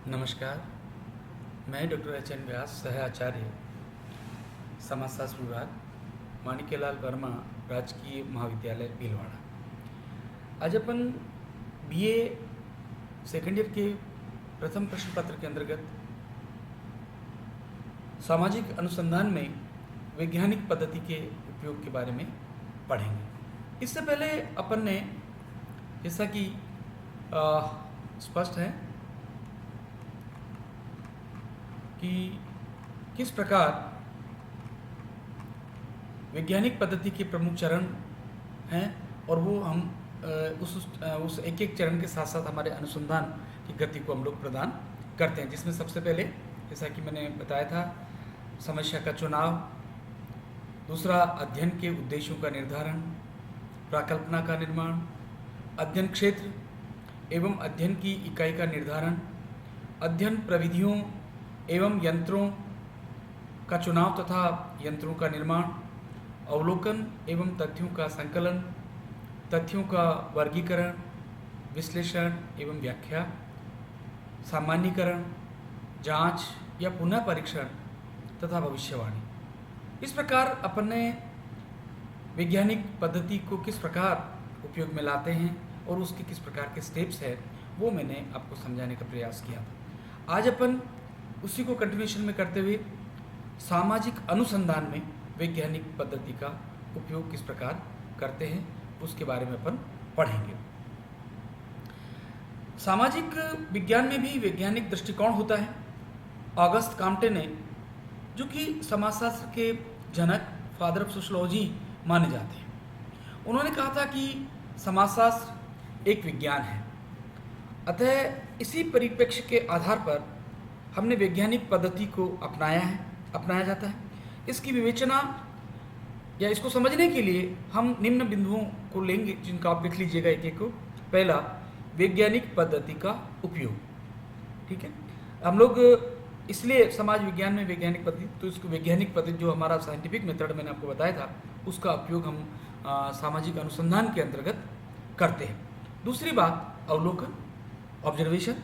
नमस्कार। मैं doctor H.N.. व्यास, सह आचार्य समाजशास्त्र विभाग, माणिक्यलाल वर्मा राजकीय महाविद्यालय भीलवाड़ा। आज अपन बीए सेकेंड ईयर के प्रथम प्रश्न पत्र के अंतर्गत सामाजिक अनुसंधान में वैज्ञानिक पद्धति के उपयोग के बारे में पढ़ेंगे। इससे पहले अपन ने, जैसा कि स्पष्ट है कि किस प्रकार वैज्ञानिक पद्धति के प्रमुख चरण हैं, और वो हम उस एक एक चरण के साथ साथ हमारे अनुसंधान की गति को हम लोग प्रदान करते हैं। जिसमें सबसे पहले, जैसा कि मैंने बताया था, समस्या का चुनाव, दूसरा अध्ययन के उद्देश्यों का निर्धारण, प्राकल्पना का निर्माण, अध्ययन क्षेत्र एवं अध्ययन की इकाई का निर्धारण, अध्ययन प्रविधियों एवं यंत्रों का चुनाव तथा यंत्रों का निर्माण, अवलोकन एवं तथ्यों का संकलन, तथ्यों का वर्गीकरण, विश्लेषण एवं व्याख्या, सामान्यीकरण, जांच या पुनः परीक्षण तथा भविष्यवाणी। इस प्रकार अपन ने वैज्ञानिक पद्धति को किस प्रकार उपयोग में लाते हैं और उसके किस प्रकार के स्टेप्स है, वो मैंने आपको समझाने का प्रयास किया था। आज अपन उसी को कंटिन्यूएशन में करते हुए सामाजिक अनुसंधान में वैज्ञानिक पद्धति का उपयोग किस प्रकार करते हैं उसके बारे में अपन पढ़ेंगे। सामाजिक विज्ञान में भी वैज्ञानिक दृष्टिकोण होता है। ऑगस्ट काम्टे ने, जो कि समाजशास्त्र के जनक, फादर ऑफ सोशियोलॉजी माने जाते हैं, उन्होंने कहा था कि समाजशास्त्र एक विज्ञान है। अतः इसी परिप्रेक्ष्य के आधार पर हमने वैज्ञानिक पद्धति को अपनाया जाता है। इसकी विवेचना या इसको समझने के लिए हम निम्न बिंदुओं को लेंगे, जिनका आप लिख लीजिएगा एक एक को। पहला, वैज्ञानिक पद्धति का उपयोग। ठीक है, हम लोग इसलिए समाज विज्ञान में वैज्ञानिक पद्धति, तो इसको वैज्ञानिक पद्धति जो हमारा साइंटिफिक मेथड मैंने आपको बताया था, उसका उपयोग हम सामाजिक अनुसंधान के अंतर्गत करते हैं। दूसरी बात, अवलोकन, ऑब्जर्वेशन।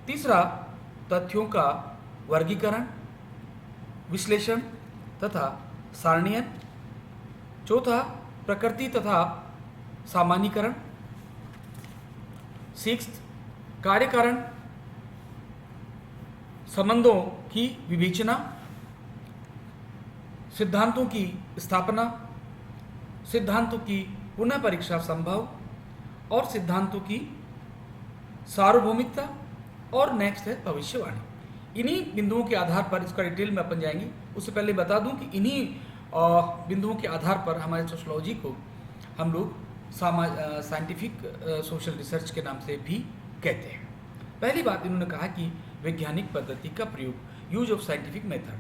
तीसरा, तथ्यों का वर्गीकरण, विश्लेषण तथा सारणीयन। चौथा, प्रकृति तथा सामान्यीकरण। सिक्स्थ, कार्यकारण संबंधों की विवेचना, सिद्धांतों की स्थापना, सिद्धांतों की पुनः परीक्षा संभव, और सिद्धांतों की सार्वभौमिकता, और नेक्स्ट है भविष्यवाणी। इन्हीं बिंदुओं के आधार पर, इसका डिटेल में अपन जाएंगे। उससे पहले बता दूं कि इन्हीं बिंदुओं के आधार पर हमारे सोशियोलॉजी को हम लोग साइंटिफिक सोशल रिसर्च के नाम से भी कहते हैं। पहली बात, इन्होंने कहा कि वैज्ञानिक पद्धति का प्रयोग, यूज ऑफ साइंटिफिक मेथड,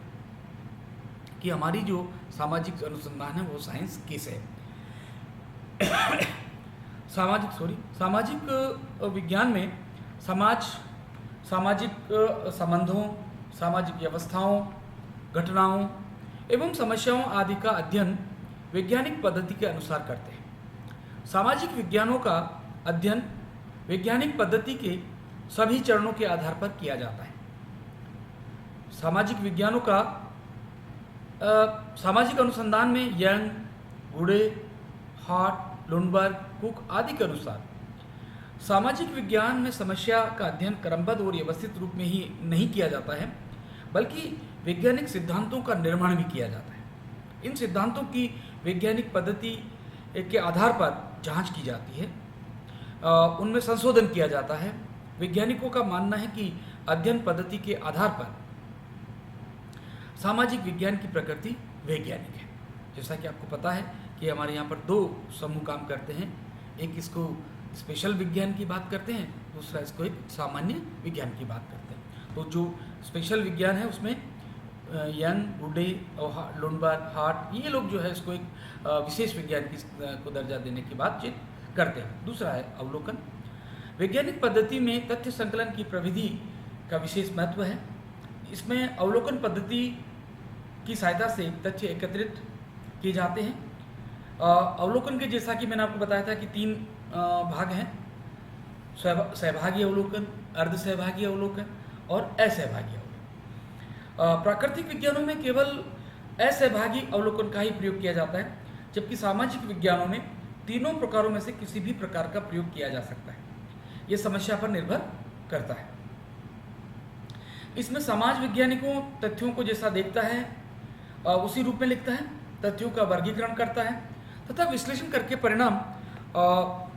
कि हमारी जो सामाजिक अनुसंधान है वो साइंस किस है। सामाजिक विज्ञान में सामाजिक संबंधों, सामाजिक व्यवस्थाओं, घटनाओं एवं समस्याओं आदि का अध्ययन वैज्ञानिक पद्धति के अनुसार करते हैं। सामाजिक विज्ञानों का अध्ययन वैज्ञानिक पद्धति के सभी चरणों के आधार पर किया जाता है। सामाजिक विज्ञानों का सामाजिक अनुसंधान में यंग, गुडे, हार्ट, लुंडबर्ग, कुक आदि के अनुसार सामाजिक विज्ञान में समस्या का अध्ययन क्रमबद्ध और व्यवस्थित रूप में ही नहीं किया जाता है, बल्कि वैज्ञानिक सिद्धांतों का निर्माण भी किया जाता है। इन सिद्धांतों की वैज्ञानिक पद्धति के आधार पर जांच की जाती है, उनमें संशोधन किया जाता है। वैज्ञानिकों का मानना है कि अध्ययन पद्धति के आधार पर सामाजिक विज्ञान की प्रकृति वैज्ञानिक है। जैसा कि आपको पता है कि हमारे यहाँ पर दो समूह काम करते हैं। एक इसको स्पेशल विज्ञान की बात करते हैं, दूसरा इसको एक सामान्य विज्ञान की बात करते हैं। तो जो स्पेशल विज्ञान है उसमें यंग, गुडे और लुंडबर्ग, हार्ट, ये लोग जो है इसको एक विशेष विज्ञान को दर्जा देने की बातचीत करते हैं। दूसरा है अवलोकन। वैज्ञानिक पद्धति में तथ्य संकलन की प्रविधि का विशेष महत्व है। इसमें अवलोकन पद्धति की सहायता से तथ्य एकत्रित किए जाते हैं। अवलोकन के, जैसा कि मैंने आपको बताया था कि 3 भाग हैं, सहभागी अवलोकन, अर्ध सहभागी अवलोकन और असहभागी अवलोकन। प्राकृतिक विज्ञानों में केवल असहभागी अवलोकन का ही प्रयोग किया जाता है, जबकि सामाजिक विज्ञानों में तीनों प्रकारों में से किसी भी प्रकार का प्रयोग किया जा सकता है। यह समस्या पर निर्भर करता है। इसमें समाज वैज्ञानिकों तथ्यों को जैसा देखता है उसी रूप में लिखता है, तथ्यों का वर्गीकरण करता है तथा विश्लेषण करके परिणाम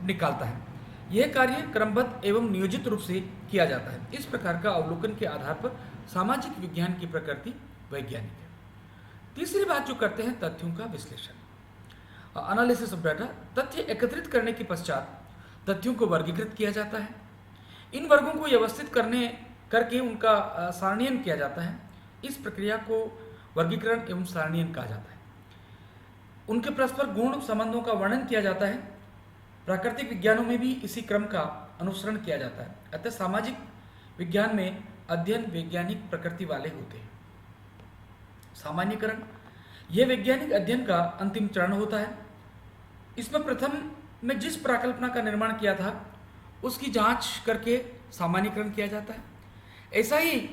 निकालता है। यह कार्य क्रमबद्ध एवं नियोजित रूप से किया जाता है। इस प्रकार का अवलोकन के आधार पर सामाजिक विज्ञान की प्रकृति वैज्ञानिक है। तीसरी बात जो करते हैं, तथ्यों का विश्लेषण, एनालिसिस ऑफ डाटा। तथ्य एकत्रित करने के पश्चात तथ्यों को वर्गीकृत किया जाता है। इन वर्गों को व्यवस्थित करके उनका सारणीयन किया जाता है। इस प्रक्रिया को वर्गीकरण एवं सारणीयन कहा जाता है। उनके परस्पर गुण संबंधों का वर्णन किया जाता है। प्राकृतिक विज्ञानों में भी इसी क्रम का अनुसरण किया जाता है। अतः सामाजिक विज्ञान में अध्ययन वैज्ञानिक प्रकृति वाले होते हैं। सामान्यीकरण, यह वैज्ञानिक अध्ययन का अंतिम चरण होता है। इसमें प्रथम में जिस प्राकल्पना का निर्माण किया था उसकी जांच करके सामान्यीकरण किया जाता है। ऐसा ही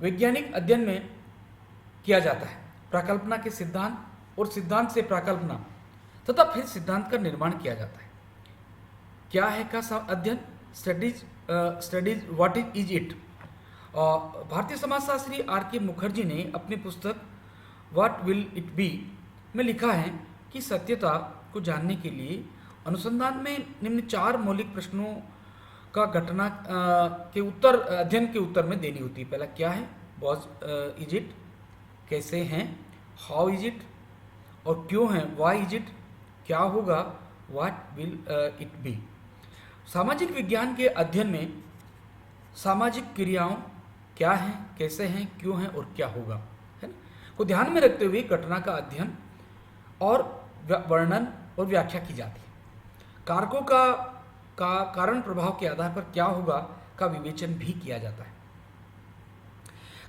वैज्ञानिक अध्ययन में किया जाता है। प्राकल्पना के सिद्धांत और सिद्धांत से प्राकल्पना तथा फिर सिद्धांत का निर्माण किया जाता है। क्या है का अध्ययन, स्टडीज व्हाट इज इट। भारतीय समाजशास्त्री R.K. मुखर्जी ने अपनी पुस्तक व्हाट विल इट बी में लिखा है कि सत्यता को जानने के लिए अनुसंधान में निम्न 4 मौलिक प्रश्नों का घटना के उत्तर अध्ययन के उत्तर में देनी होती है। पहला क्या है, वॉज इज इट, कैसे हैं, हाउ इज इट, और क्यों है, वाई इज इट, क्या होगा, व्हाट विल इट बी। सामाजिक विज्ञान के अध्ययन में सामाजिक क्रियाओं क्या हैं, कैसे हैं, क्यों हैं और क्या होगा है ना को ध्यान में रखते हुए घटना का अध्ययन और वर्णन और व्याख्या की जाती है। कारकों का कारण प्रभाव के आधार पर क्या होगा का विवेचन भी किया जाता है।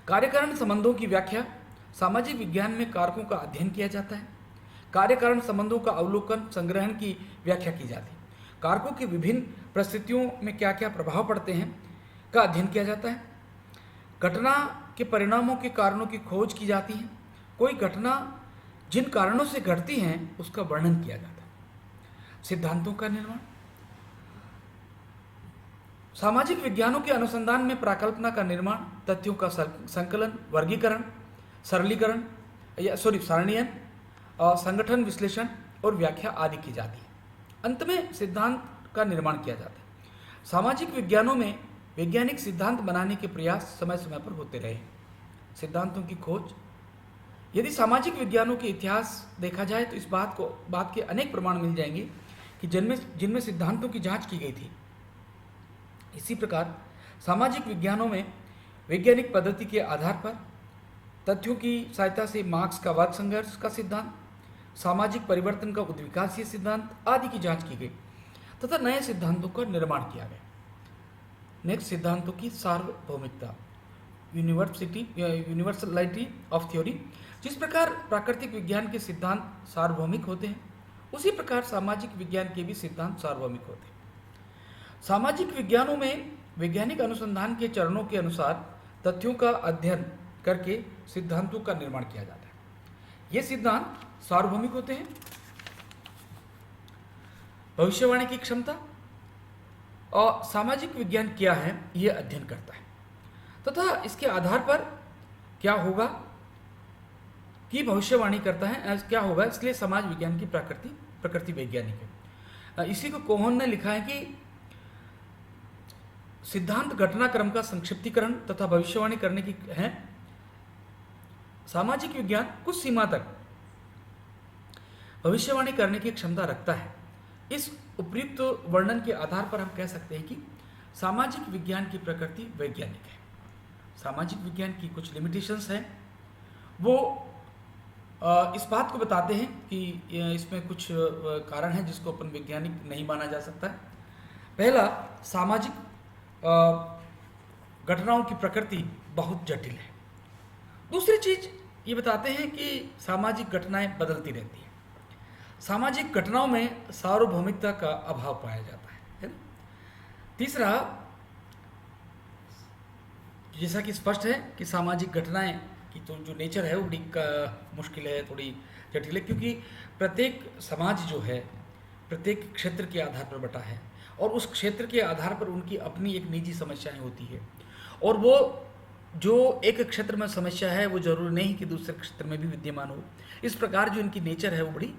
कार्यकारण संबंधों की व्याख्या, सामाजिक विज्ञान में कारकों का अध्ययन किया जाता है। कार्यकारण संबंधों का अवलोकन संग्रहण की व्याख्या की जाती है। कारकों की विभिन्न परिस्थितियों में क्या क्या प्रभाव पड़ते हैं का अध्ययन किया जाता है। घटना के परिणामों के कारणों की खोज की जाती है। कोई घटना जिन कारणों से घटती है उसका वर्णन किया जाता है। सिद्धांतों का निर्माण, सामाजिक विज्ञानों के अनुसंधान में प्राकल्पना का निर्माण, तथ्यों का संकलन, वर्गीकरण, सारणीयन, संगठन, विश्लेषण और व्याख्या आदि की जाती है। अंत में सिद्धांत का निर्माण किया जाता है। सामाजिक विज्ञानों में वैज्ञानिक सिद्धांत बनाने के प्रयास समय समय पर होते रहे। सिद्धांतों की खोज, यदि सामाजिक विज्ञानों के इतिहास देखा जाए तो इस बात के अनेक प्रमाण मिल जाएंगे कि जिनमें सिद्धांतों की जांच की गई थी। इसी प्रकार सामाजिक विज्ञानों में वैज्ञानिक पद्धति के आधार पर तथ्यों की सहायता से मार्क्स का वर्ग संघर्ष का सिद्धांत, सामाजिक परिवर्तन का उद्विकासीय सिद्धांत आदि की जांच की गई तथा नए सिद्धांतों का निर्माण किया गया। नेक्स्ट, सिद्धांतों की सार्वभौमिकता, यूनिवर्सलिटी ऑफ थ्योरी। जिस प्रकार प्राकृतिक विज्ञान के सिद्धांत सार्वभौमिक होते हैं उसी प्रकार सामाजिक विज्ञान के भी सिद्धांत सार्वभौमिक होते हैं। सामाजिक विज्ञानों में वैज्ञानिक अनुसंधान के चरणों के अनुसार तथ्यों का अध्ययन करके सिद्धांतों का निर्माण किया जाता है। ये सिद्धांत सार्वभौमिक होते हैं। भविष्यवाणी की क्षमता और सामाजिक विज्ञान क्या है यह अध्ययन करता है तथा इसके आधार पर क्या होगा की भविष्यवाणी करता है, क्या होगा, इसलिए समाज विज्ञान की प्रकृति वैज्ञानिक है। इसी को कोहन ने लिखा है कि सिद्धांत घटनाक्रम का संक्षिप्तीकरण तथा भविष्यवाणी करने की है। सामाजिक विज्ञान कुछ सीमा तक भविष्यवाणी करने की क्षमता रखता है। इस उपयुक्त वर्णन के आधार पर हम कह सकते हैं कि सामाजिक विज्ञान की प्रकृति वैज्ञानिक है। सामाजिक विज्ञान की कुछ लिमिटेशंस हैं, वो इस बात को बताते हैं कि इसमें कुछ कारण हैं जिसको अपन वैज्ञानिक नहीं माना जा सकता। पहला, सामाजिक घटनाओं की प्रकृति बहुत जटिल है। दूसरी चीज ये बताते हैं कि सामाजिक घटनाएं बदलती रहती हैं। सामाजिक घटनाओं में सार्वभौमिकता का अभाव पाया जाता है ना। तीसरा, जैसा कि स्पष्ट है कि सामाजिक घटनाएं की तो जो नेचर है वो बड़ी मुश्किल है, थोड़ी जटिल है, क्योंकि प्रत्येक समाज जो है प्रत्येक क्षेत्र के आधार पर बटा है और उस क्षेत्र के आधार पर उनकी अपनी एक निजी समस्याएं होती है और वो जो एक क्षेत्र में समस्या है वो जरूरी नहीं कि दूसरे क्षेत्र में भी विद्यमान हो। इस प्रकार जो इनकी नेचर है वो बड़ी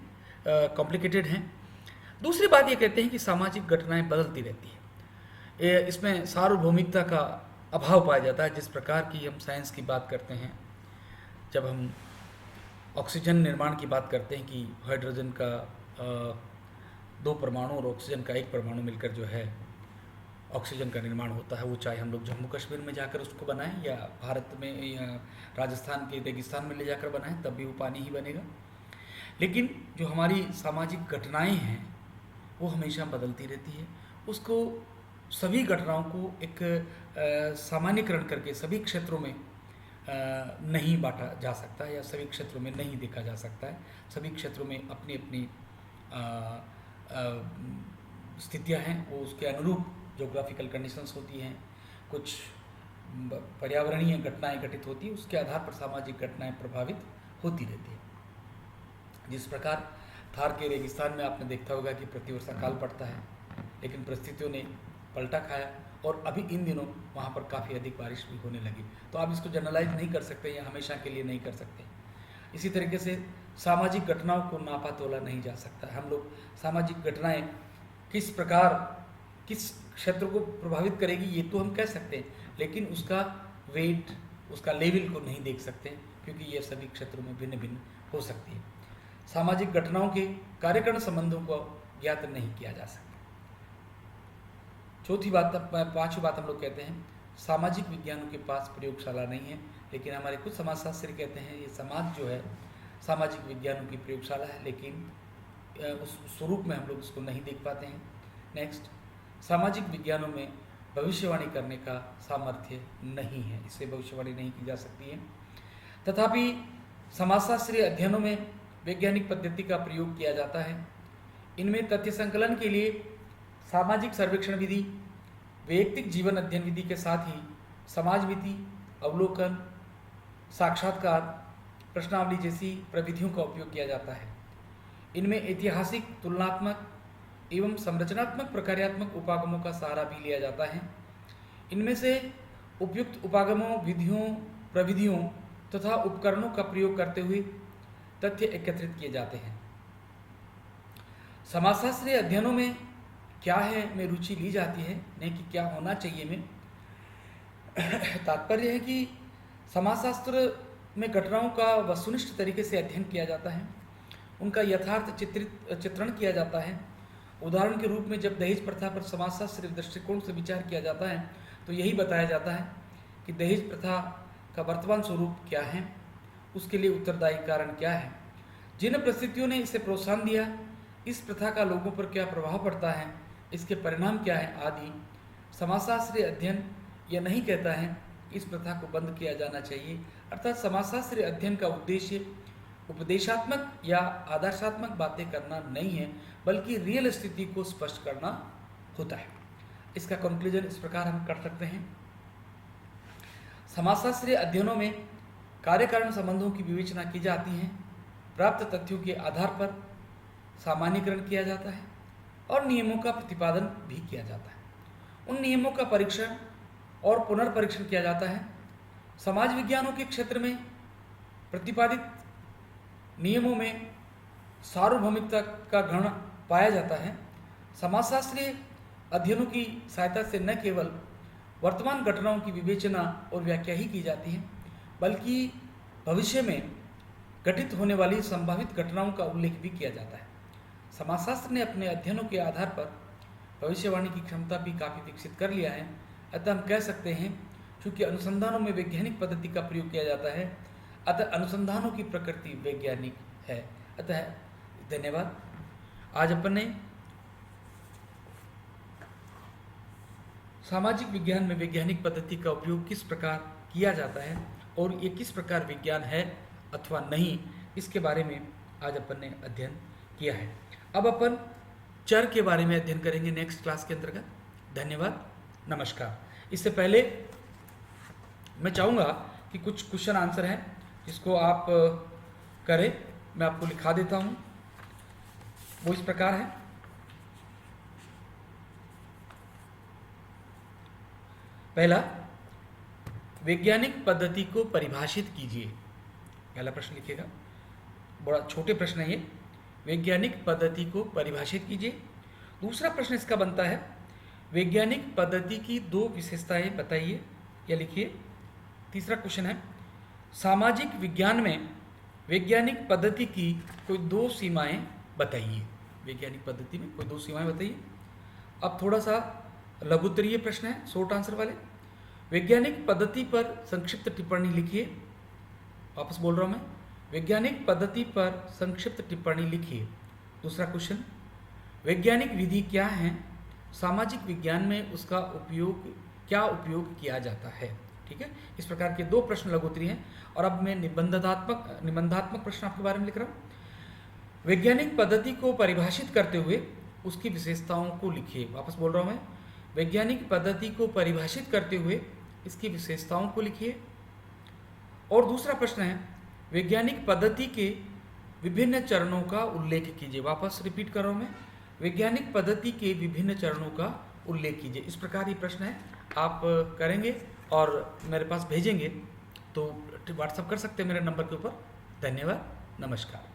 कॉम्प्लिकेटेड है। दूसरी बात ये कहते हैं कि सामाजिक घटनाएं बदलती रहती है, इसमें सार्वभौमिकता का अभाव पाया जाता है। जिस प्रकार की हम साइंस की बात करते हैं, जब हम ऑक्सीजन निर्माण की बात करते हैं कि हाइड्रोजन का 2 परमाणु और ऑक्सीजन का 1 परमाणु मिलकर जो है ऑक्सीजन का निर्माण होता है, वो चाहे हम लोग जम्मू कश्मीर में जाकर उसको बनाएं या भारत में या राजस्थान के रेगिस्तान में ले जाकर बनाएं, तब भी वो पानी ही बनेगा। लेकिन जो हमारी सामाजिक घटनाएं हैं वो हमेशा बदलती रहती है। उसको सभी घटनाओं को एक सामान्यकरण करके सभी क्षेत्रों में नहीं बांटा जा सकता या सभी क्षेत्रों में नहीं देखा जा सकता है। सभी क्षेत्रों में अपनी अपनी स्थितियां हैं, वो उसके अनुरूप जोग्राफिकल कंडीशंस होती हैं, कुछ पर्यावरणीय घटनाएं घटित होती हैं, उसके आधार पर सामाजिक घटनाएं प्रभावित होती रहती हैं। जिस प्रकार थार के रेगिस्तान में आपने देखा होगा कि प्रतिवर्ष अकाल पड़ता है, लेकिन परिस्थितियों ने पलटा खाया और अभी इन दिनों वहाँ पर काफ़ी अधिक बारिश भी होने लगी। तो आप इसको जनरलाइज नहीं कर सकते या हमेशा के लिए नहीं कर सकते। इसी तरीके से सामाजिक घटनाओं को नापा तोला नहीं जा सकता। हम लोग सामाजिक घटनाएं किस प्रकार किस क्षेत्र को प्रभावित करेगी ये तो हम कह सकते हैं, लेकिन उसका वेट, उसका लेवल को नहीं देख सकते, क्योंकि ये सभी क्षेत्रों में भिन्न भिन्न हो सकती है। सामाजिक घटनाओं के कार्यकारण संबंधों को ज्ञात नहीं किया जा सकता। पांचवी बात हम लोग कहते हैं, सामाजिक विज्ञानों के पास प्रयोगशाला नहीं है, लेकिन हमारे कुछ समाजशास्त्री कहते हैं ये समाज जो है सामाजिक विज्ञानों की प्रयोगशाला है, लेकिन उस स्वरूप में हम लोग उसको नहीं देख पाते हैं। नेक्स्ट, सामाजिक विज्ञानों में भविष्यवाणी करने का सामर्थ्य नहीं है, इससे भविष्यवाणी नहीं की जा सकती है। तथापि समाजशास्त्रीय अध्ययनों में वैज्ञानिक पद्धति का प्रयोग किया जाता है। इनमें तथ्य संकलन के लिए सामाजिक सर्वेक्षण विधि, वैयक्तिक जीवन अध्ययन विधि के साथ ही समाजमिति, अवलोकन, साक्षात्कार, प्रश्नावली जैसी प्रविधियों का उपयोग किया जाता है। इनमें ऐतिहासिक, तुलनात्मक एवं संरचनात्मक प्रकार्यात्मक उपागमों का सहारा भी लिया जाता है। इनमें से उपयुक्त उपागमों, विधियों, प्रविधियों तथा उपकरणों का प्रयोग करते हुए तथ्य एकत्रित किए जाते हैं। समाजशास्त्रीय अध्ययनों में क्या है में रुचि ली जाती है, नहीं कि क्या होना चाहिए में। तात्पर्य है कि समाजशास्त्र में घटनाओं का वस्तुनिष्ठ तरीके से अध्ययन किया जाता है, उनका यथार्थ चित्रण किया जाता है। उदाहरण के रूप में जब दहेज प्रथा पर समाजशास्त्रीय दृष्टिकोण से विचार किया जाता है तो यही बताया जाता है कि दहेज प्रथा का वर्तमान स्वरूप क्या है, उसके लिए उत्तरदायी कारण क्या है, जिन परिस्थितियों ने इसे प्रोत्साहन दिया, इस प्रथा का लोगों पर क्या प्रभाव पड़ता है, इसके परिणाम क्या है आदि। समाजशास्त्रीय अध्ययन यह नहीं कहता है इस प्रथा को बंद किया जाना चाहिए, अर्थात समाजशास्त्रीय अध्ययन का उद्देश्य उपदेशात्मक या आदर्शात्मक बातें करना नहीं है, बल्कि रियल स्थिति को स्पष्ट करना होता है। इसका कंक्लूजन इस प्रकार हम कर सकते हैं, समाजशास्त्रीय अध्ययनों में कार्यकारण संबंधों की विवेचना की जाती है, प्राप्त तथ्यों के आधार पर सामान्यीकरण किया जाता है और नियमों का प्रतिपादन भी किया जाता है। उन नियमों का परीक्षण और पुनर्परीक्षण किया जाता है। समाज विज्ञानों के क्षेत्र में प्रतिपादित नियमों में सार्वभौमिकता का गण पाया जाता है। समाजशास्त्रीय अध्ययनों की सहायता से न केवल वर्तमान घटनाओं की विवेचना और व्याख्या ही की जाती है, बल्कि भविष्य में घटित होने वाली संभावित घटनाओं का उल्लेख भी किया जाता है। समाजशास्त्र ने अपने अध्ययनों के आधार पर भविष्यवाणी की क्षमता भी काफ़ी विकसित कर लिया है। अतः हम कह सकते हैं, चूँकि अनुसंधानों में वैज्ञानिक पद्धति का प्रयोग किया जाता है, अतः अनुसंधानों की प्रकृति वैज्ञानिक है। अतः धन्यवाद। आज अपन ने सामाजिक विज्ञान में वैज्ञानिक पद्धति का उपयोग किस प्रकार किया जाता है और ये किस प्रकार विज्ञान है अथवा नहीं, इसके बारे में आज अपन ने अध्ययन किया है। अब अपन चर के बारे में अध्ययन करेंगे नेक्स्ट क्लास के अंतर्गत। धन्यवाद, नमस्कार। इससे पहले मैं चाहूँगा कि कुछ क्वेश्चन आंसर हैं जिसको आप करें। मैं आपको लिखा देता हूँ। वो इस प्रकार है। पहला, वैज्ञानिक पद्धति को परिभाषित कीजिए। पहला प्रश्न लिखिएगा, बड़ा छोटे प्रश्न है ये। वैज्ञानिक पद्धति को परिभाषित कीजिए। दूसरा प्रश्न इसका बनता है, वैज्ञानिक पद्धति की 2 विशेषताएं बताइए या लिखिए। तीसरा क्वेश्चन है, सामाजिक विज्ञान में वैज्ञानिक पद्धति की कोई 2 सीमाएं बताइए। वैज्ञानिक पद्धति में कोई 2 सीमाएं बताइए। अब थोड़ा सा लघुत्तरीय प्रश्न है, शॉर्ट आंसर वाले। वैज्ञानिक पद्धति पर संक्षिप्त टिप्पणी लिखिए। वापस बोल रहा हूं मैं, वैज्ञानिक पद्धति पर संक्षिप्त टिप्पणी लिखिए। दूसरा क्वेश्चन, वैज्ञानिक विधि क्या है, सामाजिक विज्ञान में उसका उपयोग किया जाता है। ठीक है, इस प्रकार के 2 प्रश्न लघुत्तरीय हैं। और अब मैं निबंधात्मक प्रश्न आपके बारे में लिख रहा हूँ। वैज्ञानिक पद्धति को परिभाषित करते हुए उसकी विशेषताओं को लिखिए। वापस बोल रहा हूँ मैं, वैज्ञानिक पद्धति को परिभाषित करते हुए इसकी विशेषताओं को लिखिए। और दूसरा प्रश्न है, वैज्ञानिक पद्धति के विभिन्न चरणों का उल्लेख कीजिए। वापस रिपीट कर रहा हूँ मैं, वैज्ञानिक पद्धति के विभिन्न चरणों का उल्लेख कीजिए। इस प्रकार ये प्रश्न है, आप करेंगे और मेरे पास भेजेंगे तो व्हाट्सअप कर सकते हैं मेरे नंबर के ऊपर। धन्यवाद, नमस्कार।